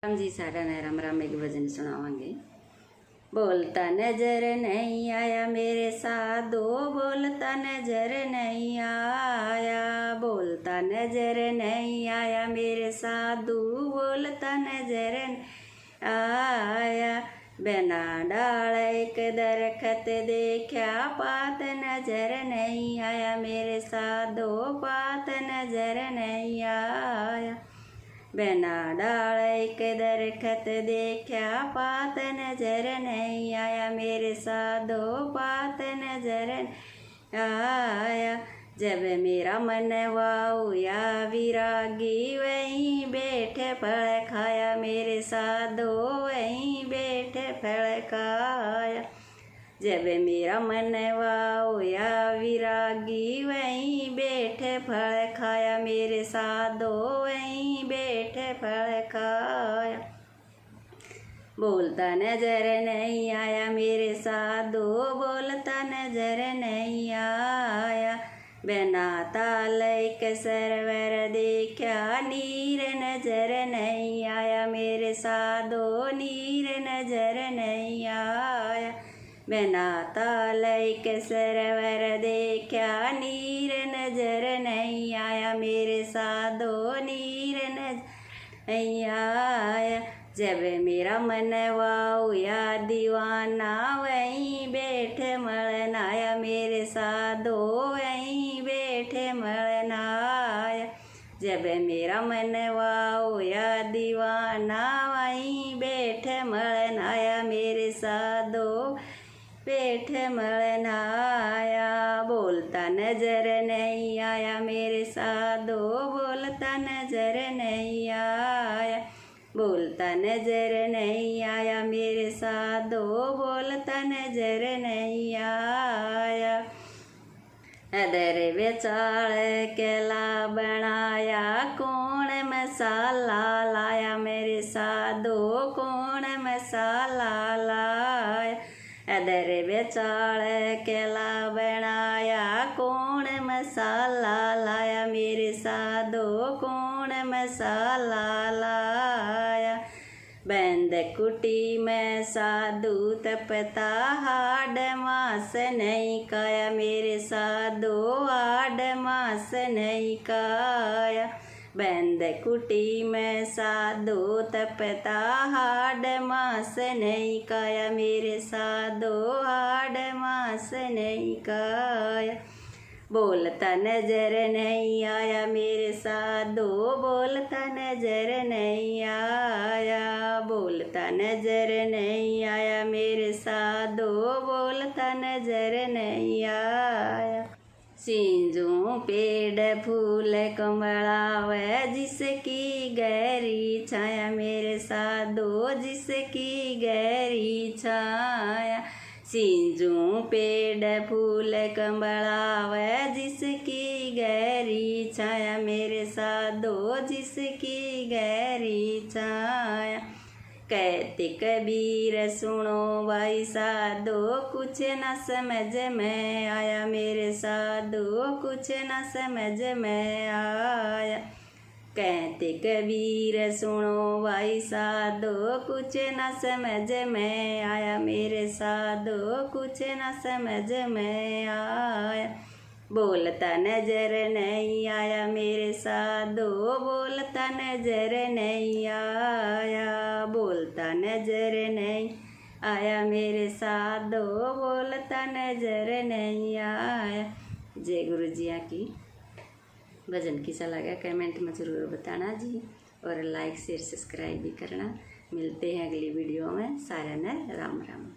राम जी सारा ने राम राम एक भजन सुनावांगे। बोलता नजर नहीं आया मेरे साधो, बोलता नजर नहीं आया, बोलता नजर नहीं आया मेरे साधु, बोलता नजर आया। बिना डाल एक दरखत देखा, पात नजर नहीं आया मेरे साधो, पात नजर नहीं आया। बिना डाल एक दरखत देखा, पात नजर नहीं आया मेरे साधो, पात नजर आया। जब मेरा मन वाउया विरागी, वहीं बैठे फल खाया मेरे साधो, वहीं बैठे फल खाया। जब मेरा मन वाउया विरागी, वहीं बैठे फल खाया मेरे साधो, वहीं बैठे फल खाया। बोलता नजर नहीं आया मेरे साधो, बोलता नजर नहीं आया। बिना ताल एक सरवर देखा, नीर नजर नहीं आया मेरे साधो, नीर नजर नहीं आया। बिना ताल एक सरवर देखा, नीर नजर नहीं आया मेरे साधो, नीर नजर नहीं आया। जब मेरा मन वाउया दीवाना, वहीं बैठे मलनाया मेरे साधो, वहीं बैठे मलनाया। जब मेरा मन वाउया दीवाना, वहीं बैठे मलनाया मेरे साधो, पेट मलनाया। बोलता नजर नहीं आया मेरे साधो, बोलता नजर नहीं आया, बोलता नजर नहीं आया मेरे साधो, बोलता नजर नहीं आया। अदर बेचाल केला बनाया, कौन मसाला लाया मेरे साधो, कौन मसाला लाया। अदर बेचाल केला बनाया, कौन मसाला लाया मेरे साधो, कौन मसाला लाया। बंद कुटी में साधु तपता, हाड मास नहीं खाया मेरे साधो, हाड मास नहीं खाया। बंद कुटी में साधु तपता, हाड मास नहीं खाया मेरे साधो, हाड मास नहीं खाया। बोलता नजर नहीं आया मेरे साधो, बोलता नजर नहीं आया, बोलता नजर नहीं आया मेरे साधो, बोलता नजर नहीं आया। सिंजू पेड़ फूल कमलावे, जिसकी गहरी छाया मेरे साधो, जिसकी गहरी छाया। सिंजू पेड़ फूल कमलावे, जिसकी गहरी छाया मेरे साधो, जिसकी गहरी छाया। कहते कबीर सुनो भाई साधो, कुछ न समझ में आया मेरे साधो, कुछ न समझ में आया। कहते कबीर सुनो भाई साधो, कुछ न समझ में आया मेरे साधो, कुछ न समझ में आया। बोलता नजर नहीं आया मेरे साधो, बोलता नजर नहीं आया, बोलता नजर नहीं आया मेरे साधो, बोलता नजर नहीं आया। जय गुरु जी की। भजन कैसा लगा कमेंट में ज़रूर बताना जी, और लाइक शेयर सब्सक्राइब भी करना। मिलते हैं अगली वीडियो में। सारा ने राम राम।